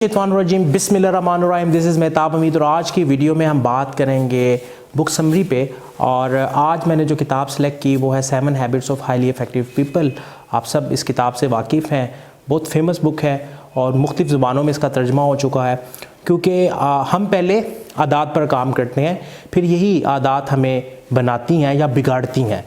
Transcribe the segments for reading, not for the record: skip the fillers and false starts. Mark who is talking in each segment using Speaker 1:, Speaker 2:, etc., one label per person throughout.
Speaker 1: रजीम बिस्मिल्लाहिर्रहमानिर्रहीम। This is Mehtab Hamid और आज की वीडियो में हम बात करेंगे बुक समरी पे। और आज मैंने जो किताब सेलेक्ट की वो है 7 habits of highly effective people. आप सब इस किताब से वाकिफ़ हैं, बहुत फेमस बुक है और मुख्तलिफ़ ज़ुबानों में इसका तर्जमा हो चुका है, क्योंकि हम पहले आदात पर काम करते हैं, फिर यही आदात हमें बनाती हैं या बिगाड़ती हैं।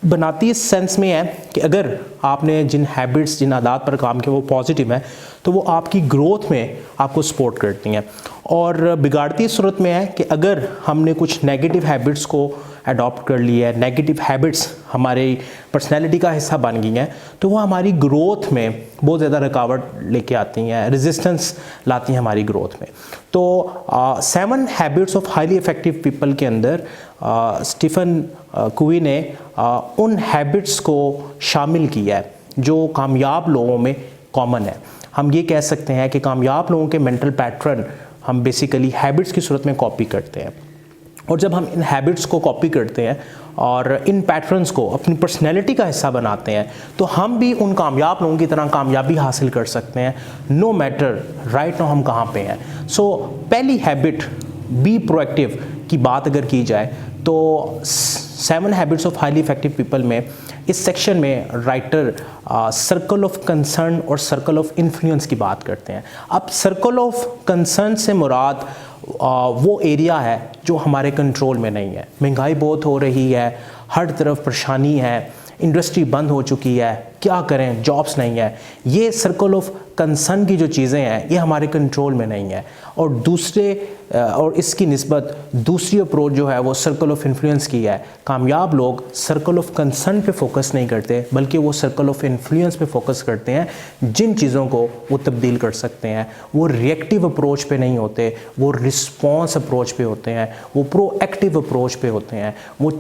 Speaker 1: बनाती इस सेंस में है कि अगर आपने जिन हैबिट्स जिन आदात पर काम किया वो पॉजिटिव है तो वो आपकी ग्रोथ में आपको सपोर्ट करती हैं, और बिगाड़ती इस सूरत में है कि अगर हमने कुछ नेगेटिव हैबिट्स को अडॉप्ट कर लिया है, नेगेटिव हैबिट्स हमारी पर्सनैलिटी का हिस्सा बन गई हैं, तो वो हमारी ग्रोथ में बहुत ज़्यादा रुकावट लेके आती हैं, रेजिस्टेंस लाती हैं हमारी ग्रोथ में। तो 7 habits of highly effective people के अंदर स्टीफन कोवी ने उन हैबिट्स को शामिल किया है जो कामयाब लोगों में कॉमन है। हम ये कह सकते हैं कि कामयाब लोगों के मेंटल पैटर्न हम बेसिकली हैबिट्स की सूरत में कॉपी करते हैं, और जब हम इन हैबिट्स को कॉपी करते हैं और इन पैटर्न्स को अपनी पर्सनैलिटी का हिस्सा बनाते हैं तो हम भी उन कामयाब लोगों की तरह कामयाबी हासिल कर सकते हैं, नो मैटर राइट नाउ हम कहाँ पे हैं। सो पहली हैबिट बी प्रोएक्टिव की बात अगर की जाए तो 7 habits of highly effective people में इस सेक्शन में राइटर सर्कल ऑफ कंसर्न और सर्कल ऑफ इन्फ्लुएंस की बात करते हैं। अब सर्कल ऑफ कंसर्न से मुराद वो एरिया है जो हमारे कंट्रोल में नहीं है। महंगाई बहुत हो रही है, हर तरफ परेशानी है, इंडस्ट्री बंद हो चुकी है, क्या करें, जॉब्स नहीं है। ये सर्कल ऑफ कंसर्न की जो चीज़ें हैं ये हमारे कंट्रोल में नहीं है। और इसकी निस्बत दूसरी अप्रोच जो है वो सर्कल ऑफ इन्फ्लुएंस की है। कामयाब लोग सर्कल ऑफ कंसर्न पे फोकस नहीं करते बल्कि वो सर्कल ऑफ इन्फ्लुएंस पे फोकस करते हैं। जिन चीज़ों को वो तब्दील कर सकते हैं, वो रिएक्टिव अप्रोच पे नहीं होते, वो रिस्पॉन्स अप्रोच पे होते हैं, वो प्रोएक्टिव अप्रोच पे होते हैं। वो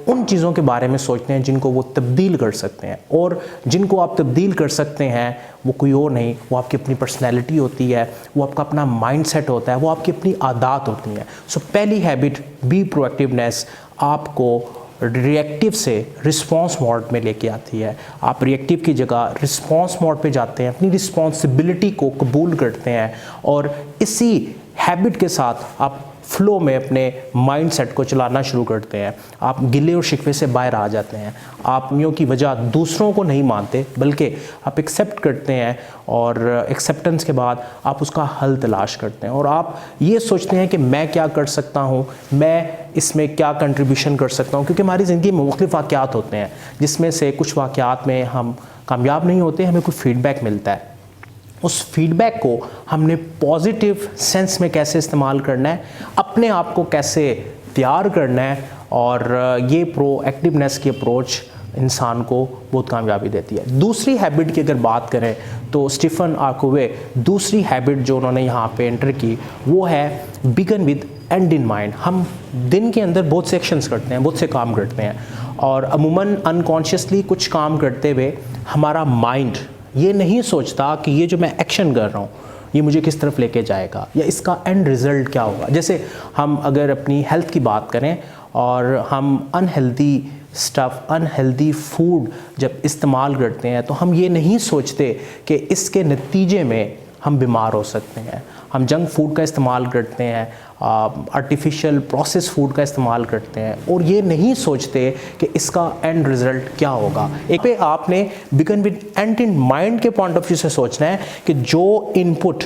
Speaker 1: उन चीज़ों के बारे में सोचते हैं जिनको वो तब्दील कर सकते हैं, और जिनको आप तब्दील कर सकते हैं वो कोई और नहीं, वो आपकी अपनी पर्सनैलिटी होती है, वो आपका अपना माइंडसेट होता है, वो आपकी अपनी आदत होती हैं। सो पहली हैबिट बी प्रोएक्टिवनेस आपको रिएक्टिव से रिस्पॉन्स मोड में लेके आती है। आप रिएक्टिव की जगह रिस्पॉन्स मोड पे जाते हैं, अपनी रिस्पॉन्सिबिलिटी को कबूल करते हैं, और इसी हैबिट के साथ आप फ्लो में अपने माइंडसेट को चलाना शुरू करते हैं। आप गिले और शिकवे से बाहर आ जाते हैं। आप यूँ की वजह दूसरों को नहीं मानते बल्कि आप एक्सेप्ट करते हैं, और एक्सेप्टेंस के बाद आप उसका हल तलाश करते हैं, और आप ये सोचते हैं कि मैं क्या कर सकता हूँ, मैं इसमें क्या कंट्रीब्यूशन कर सकता हूँ। क्योंकि हमारी ज़िंदगी में मुख्तलिफ़ वाक़यात होते हैं जिसमें से कुछ वाक़यात में हम कामयाब नहीं होते, हमें कोई फ़ीडबैक मिलता है। उस फीडबैक को हमने पॉजिटिव सेंस में कैसे इस्तेमाल करना है, अपने आप को कैसे तैयार करना है, और ये प्रोएक्टिवनेस की अप्रोच इंसान को बहुत कामयाबी देती है। दूसरी हैबिट की अगर बात करें तो स्टीफन कोवे दूसरी हैबिट जो उन्होंने यहाँ पे एंटर की वो है begin with end in mind. हम दिन के अंदर बहुत से एक्शंस करते हैं, बहुत से काम करते हैं, और अमूमन अनकॉन्शियसली कुछ काम करते हुए हमारा माइंड ये नहीं सोचता कि ये जो मैं एक्शन कर रहा हूँ ये मुझे किस तरफ लेके जाएगा या इसका एंड रिज़ल्ट क्या होगा। जैसे हम अगर अपनी हेल्थ की बात करें और हम अनहेल्दी फूड जब इस्तेमाल करते हैं तो हम ये नहीं सोचते कि इसके नतीजे में हम बीमार हो सकते हैं। हम जंक फूड का इस्तेमाल करते हैं, आर्टिफिशियल प्रोसेस फूड का इस्तेमाल करते हैं, और ये नहीं सोचते कि इसका एंड रिज़ल्ट क्या होगा। एक पे आपने begin with end in mind के पॉइंट ऑफ व्यू से सोचना है कि जो इनपुट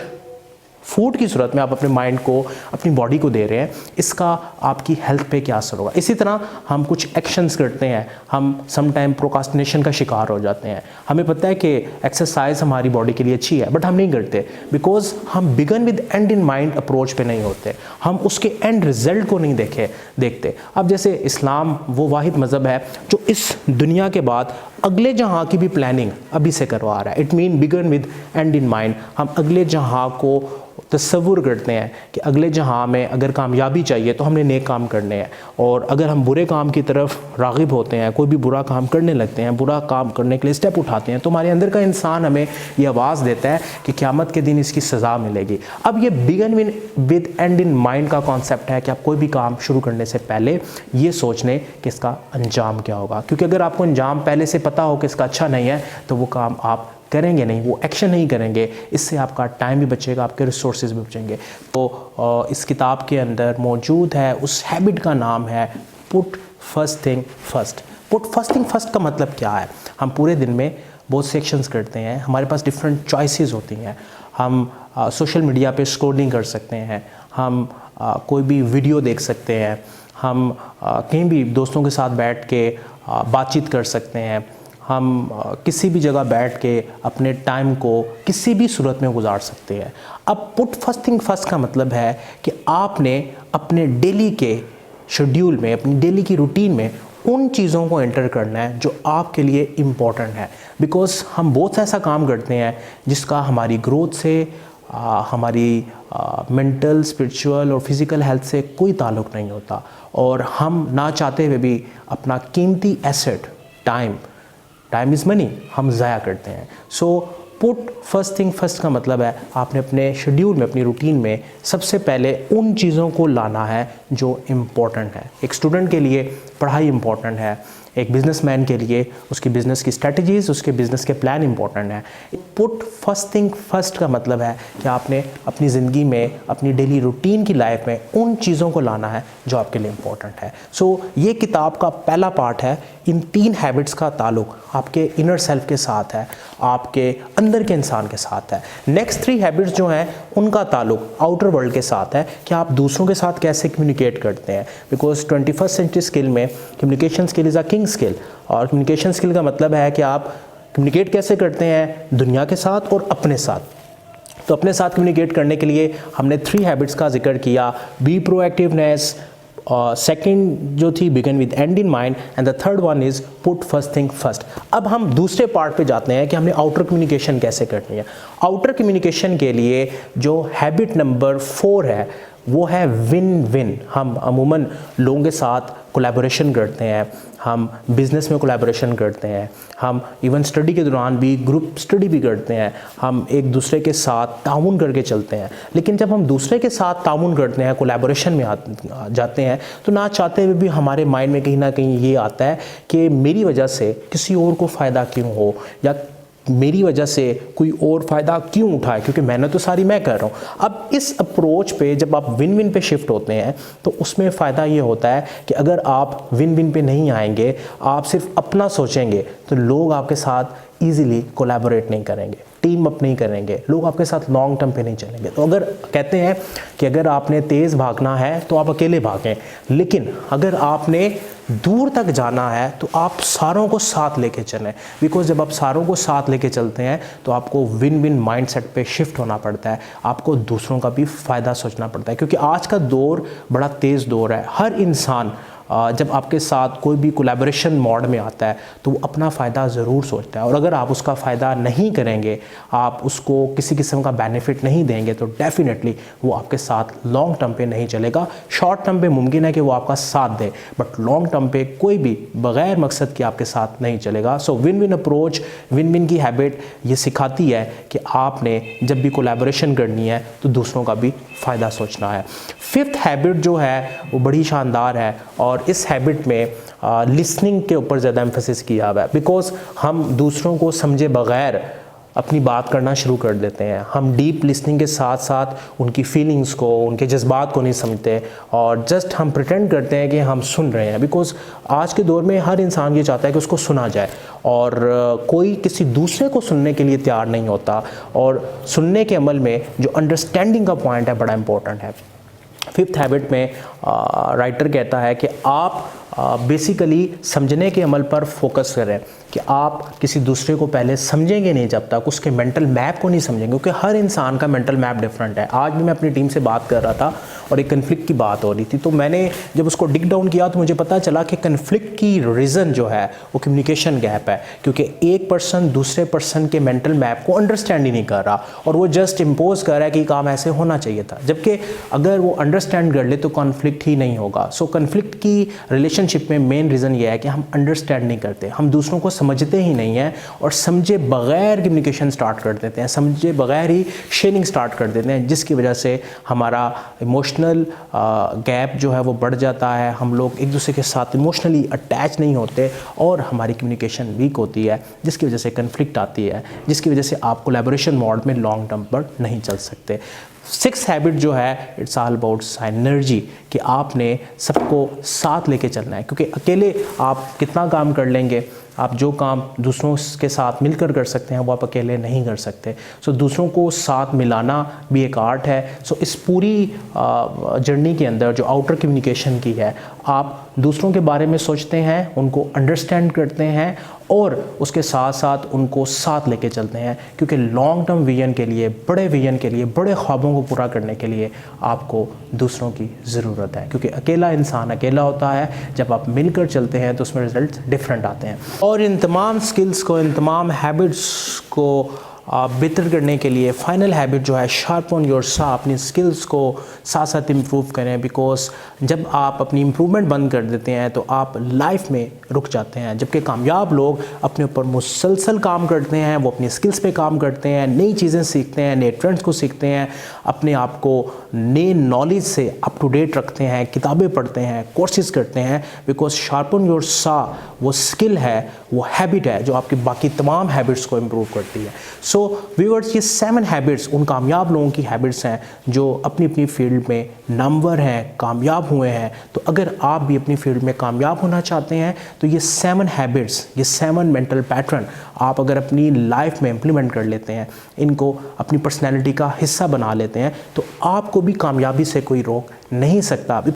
Speaker 1: फूड की सूरत में आप अपने माइंड को, अपनी बॉडी को दे रहे हैं, इसका आपकी हेल्थ पे क्या असर होगा। इसी तरह हम कुछ एक्शंस करते हैं, हम सम टाइम प्रोक्रास्टिनेशन का शिकार हो जाते हैं। हमें पता है कि एक्सरसाइज हमारी बॉडी के लिए अच्छी है बट हम नहीं करते बिकॉज हम begin with end in mind approach पे नहीं होते, हम उसके एंड रिजल्ट को नहीं देखते। अब जैसे इस्लाम वो वाहिद मज़हब है जो इस दुनिया के बाद अगले जहाँ की भी प्लानिंग अभी से करवा रहा है। It mean begin with end in mind. हम अगले जहाँ को तस्वुर करते हैं कि अगले जहाँ में अगर कामयाबी चाहिए तो हमने नेक काम करने हैं, और अगर हम बुरे काम की तरफ राग़िब होते हैं, कोई भी बुरा काम करने लगते हैं, बुरा काम करने के लिए स्टेप उठाते हैं, तो हमारे अंदर का इंसान हमें ये आवाज़ देता है कि क़यामत के दिन इसकी सज़ा मिलेगी। अब ये begin with end in mind का कॉन्सेप्ट है कि आप कोई भी काम शुरू करने से पहले ये सोच लें कि इसका अंजाम क्या होगा, क्योंकि अगर आपको अंजाम पहले से पता हो कि इसका अच्छा नहीं है तो वो काम आप करेंगे नहीं, वो एक्शन नहीं करेंगे, इससे आपका टाइम भी बचेगा, आपके रिसोर्सेज भी बचेंगे। तो इस किताब के अंदर मौजूद है, उस हैबिट का नाम है put first thing first. Put first thing first का मतलब क्या है? हम पूरे दिन में बहुत से एक्शंस करते हैं, हमारे पास डिफरेंट चॉइसेस होती हैं। हम सोशल मीडिया पे स्क्रॉलिंग कर सकते हैं, हम कोई भी वीडियो देख सकते हैं, हम कहीं भी दोस्तों के साथ बैठ के बातचीत कर सकते हैं, हम किसी भी जगह बैठ के अपने टाइम को किसी भी सूरत में गुजार सकते हैं। अब पुट फर्स्ट थिंग फर्स्ट का मतलब है कि आपने अपने डेली के शेड्यूल में, अपनी डेली की रूटीन में उन चीज़ों को एंटर करना है जो आपके लिए इम्पॉर्टेंट है। बिकॉज़ हम बहुत सा ऐसा काम करते हैं जिसका हमारी ग्रोथ से, हमारी मेंटल, स्पिरिचुअल और फिज़िकल हेल्थ से कोई ताल्लुक़ नहीं होता, और हम ना चाहते हुए भी अपना कीमती एसेट टाइम इज़ मनी हम ज़ाया करते हैं। So put first thing first का मतलब है आपने अपने शेड्यूल में, अपनी रूटीन में सबसे पहले उन चीज़ों को लाना है जो इम्पोर्टेंट है। एक स्टूडेंट के लिए पढ़ाई इम्पोर्टेंट है, एक बिजनेसमैन के लिए उसकी बिज़नेस की स्ट्रेटजीज़, उसके बिज़नेस के प्लान इंपॉर्टेंट है। पुट फर्स्ट थिंग फर्स्ट का मतलब है कि आपने अपनी ज़िंदगी में, अपनी डेली रूटीन की लाइफ में उन चीज़ों को लाना है जो आपके लिए इम्पॉर्टेंट है। सो ये किताब का पहला पार्ट है। इन 3 हैबिट्स का ताल्लुक आपके इनर सेल्फ के साथ है, आपके अंदर के इंसान के साथ है। नेक्स्ट 3 हैबिट्स जो हैं उनका ताल्लुक आउटर वर्ल्ड के साथ है कि आप दूसरों के साथ कैसे कम्युनिकेट करते हैं। बिकॉज 21st सेंचुरी स्किल में communication skill is a king skill, और कम्युनिकेशन स्किल का मतलब है कि आप कम्युनिकेट कैसे करते हैं दुनिया के साथ और अपने साथ। तो अपने साथ कम्युनिकेट करने के लिए हमने 3 हैबिट्स का जिक्र किया। बी प्रोएक्टिवनेस, सेकेंड जो थी begin with end in mind, and the third one is put first thing first. अब हम दूसरे पार्ट पे जाते हैं कि हमने आउटर कम्युनिकेशन कैसे करनी है। आउटर कम्युनिकेशन के लिए जो हैबिट नंबर 4 है वो है विन विन। हम अमूमन लोगों के साथ कोलैबोरेशन करते हैं, हम बिज़नेस में कोलैबोरेशन करते हैं, हम इवन स्टडी के दौरान भी ग्रुप स्टडी भी करते हैं, हम एक दूसरे के साथ ताउन करके चलते हैं। लेकिन जब हम दूसरे के साथ ताउन करते हैं, कोलैबोरेशन में जाते हैं, तो ना चाहते हुए भी हमारे माइंड में कहीं ना कहीं ये आता है कि मेरी वजह से किसी और को फ़ायदा क्यों हो, या मेरी वजह से कोई और फ़ायदा क्यों उठाए, क्योंकि मेहनत तो सारी मैं कर रहा हूँ। अब इस अप्रोच पे जब आप विन विन पे शिफ्ट होते हैं तो उसमें फ़ायदा ये होता है कि अगर आप विन विन पे नहीं आएंगे, आप सिर्फ अपना सोचेंगे, तो लोग आपके साथ ईजिली कोलैबोरेट नहीं करेंगे, टीम अप नहीं करेंगे, लोग आपके साथ लॉन्ग टर्म पे नहीं चलेंगे। तो अगर कहते हैं कि अगर आपने तेज़ भागना है तो आप अकेले भागें, लेकिन अगर आपने दूर तक जाना है तो आप सारों को साथ लेके चलें। बिकॉज जब आप सारों को साथ लेके चलते हैं तो आपको विन विन माइंडसेट पे शिफ्ट होना पड़ता है, आपको दूसरों का भी फ़ायदा सोचना पड़ता है। क्योंकि आज का दौर बड़ा तेज़ दौर है। हर इंसान जब आपके साथ कोई भी कोलैबोरेशन मोड में आता है तो वो अपना फ़ायदा ज़रूर सोचता है, और अगर आप उसका फ़ायदा नहीं करेंगे, आप उसको किसी किस्म का बेनिफिट नहीं देंगे, तो डेफिनेटली वो आपके साथ लॉन्ग टर्म पे नहीं चलेगा। शॉर्ट टर्म पे मुमकिन है कि वो आपका साथ दे, बट लॉन्ग टर्म पे कोई भी बग़ैर मकसद के आपके साथ नहीं चलेगा। So win win approach, win win की हैबिट ये सिखाती है कि आपने जब भी कोलैबोरेशन करनी है तो दूसरों का भी फ़ायदा सोचना है। 5th हैबिट जो है वो बड़ी शानदार है, और इस हैबिट में लिसनिंग के ऊपर ज़्यादा एम्फेसिस किया हुआ है। बिकॉज हम दूसरों को समझे बगैर अपनी बात करना शुरू कर देते हैं। हम डीप लिसनिंग के साथ साथ उनकी फीलिंग्स को, उनके जज्बात को नहीं समझते, और जस्ट हम प्रिटेंड करते हैं कि हम सुन रहे हैं। बिकॉज आज के दौर में हर इंसान ये चाहता है कि उसको सुना जाए, और कोई किसी दूसरे को सुनने के लिए तैयार नहीं होता। और सुनने के अमल में जो अंडरस्टैंडिंग का पॉइंट है बड़ा इंपॉर्टेंट है। 5th हैबिट में राइटर कहता है कि आप बेसिकली समझने के अमल पर फोकस करें, कि आप किसी दूसरे को पहले समझेंगे नहीं जब तक उसके मेंटल मैप को नहीं समझेंगे, क्योंकि हर इंसान का मेंटल मैप डिफरेंट है। आज भी मैं अपनी टीम से बात कर रहा था और एक कन्फ्लिक्ट की बात हो रही थी, तो मैंने जब उसको डिग डाउन किया तो मुझे पता चला कि कन्फ्लिक्ट की रीज़न जो है वो कम्युनिकेशन गैप है, क्योंकि एक पर्सन दूसरे पर्सन के मेंटल मैप को अंडरस्टैंड ही नहीं कर रहा, और वो जस्ट इम्पोज कर रहा है कि काम ऐसे होना चाहिए था, जबकि अगर वो अंडरस्टैंड कर ले तो कॉन्फ्लिक्ट ही नहीं होगा। सो कन्फ्लिक्ट की रिलेशनशिप रिलेशनशिप में मेन रीज़न ये है कि हम अंडरस्टैंड नहीं करते, हम दूसरों को समझते ही नहीं हैं और समझे बगैर कम्युनिकेशन स्टार्ट कर देते हैं, समझे बगैर ही शेयरिंग स्टार्ट कर देते हैं, जिसकी वजह से हमारा इमोशनल गैप जो है वो बढ़ जाता है। हम लोग एक दूसरे के साथ इमोशनली अटैच नहीं होते और हमारी कम्युनिकेशन वीक होती है, जिसकी वजह से कन्फ्लिक्ट आती है, जिसकी वजह से आप कोलैबोरेशन मोड में लॉन्ग टर्म पर नहीं चल सकते। 6th हैबिट जो है इट्स ऑल अबाउट साइनर्जी, कि आपने सबको साथ लेके चलना है, क्योंकि अकेले आप कितना काम कर लेंगे, आप जो काम दूसरों के साथ मिलकर कर सकते हैं वो आप अकेले नहीं कर सकते। सो दूसरों को साथ मिलाना भी एक आर्ट है। सो इस पूरी जर्नी के अंदर जो आउटर कम्युनिकेशन की है, आप दूसरों के बारे में सोचते हैं, उनको अंडरस्टैंड करते हैं और उसके साथ साथ उनको साथ लेके चलते हैं, क्योंकि लॉन्ग टर्म विजन के लिए, बड़े विजन के लिए, बड़े ख्वाबों को पूरा करने के लिए आपको दूसरों की ज़रूरत है, क्योंकि अकेला इंसान अकेला होता है, जब आप मिलकर चलते हैं तो उसमें रिजल्ट डिफरेंट आते हैं। और इन तमाम स्किल्स को, इन तमाम हैबिट्स को बेहतर करने के लिए फाइनल हैबिट जो है शार्पन योर सा, अपनी स्किल्स को साथ साथ इम्प्रूव करें, बिकॉज जब आप अपनी इम्प्रूवमेंट बंद कर देते हैं तो आप लाइफ में रुक जाते हैं। जबकि कामयाब लोग अपने ऊपर मुसलसल काम करते हैं, वो अपनी स्किल्स पे काम करते हैं, नई चीज़ें सीखते हैं, नए ट्रेंड्स को सीखते हैं, अपने आप को नए नॉलेज से अप टू डेट रखते हैं, किताबें पढ़ते हैं, कोर्सेज करते हैं, बिकॉज शार्पन योर सा वो स्किल है, वो हैबिट है जो आपकी बाकी तमाम हैबिट्स को इम्प्रूव करती है। सो व्यूअर्स, ये 7 हैबिट्स उन कामयाब लोगों की हैबिट्स हैं जो अपनी अपनी फील्ड में नामवर हैं, कामयाब हुए हैं। तो अगर आप भी अपनी फील्ड में कामयाब होना चाहते हैं तो ये 7 हैबिट्स, ये 7 मेंटल पैटर्न आप अगर अपनी लाइफ में इम्प्लीमेंट कर लेते हैं, इनको अपनी पर्सनैलिटी का हिस्सा बना लेते हैं, तो आपको भी कामयाबी से कोई रोक नहीं सकता।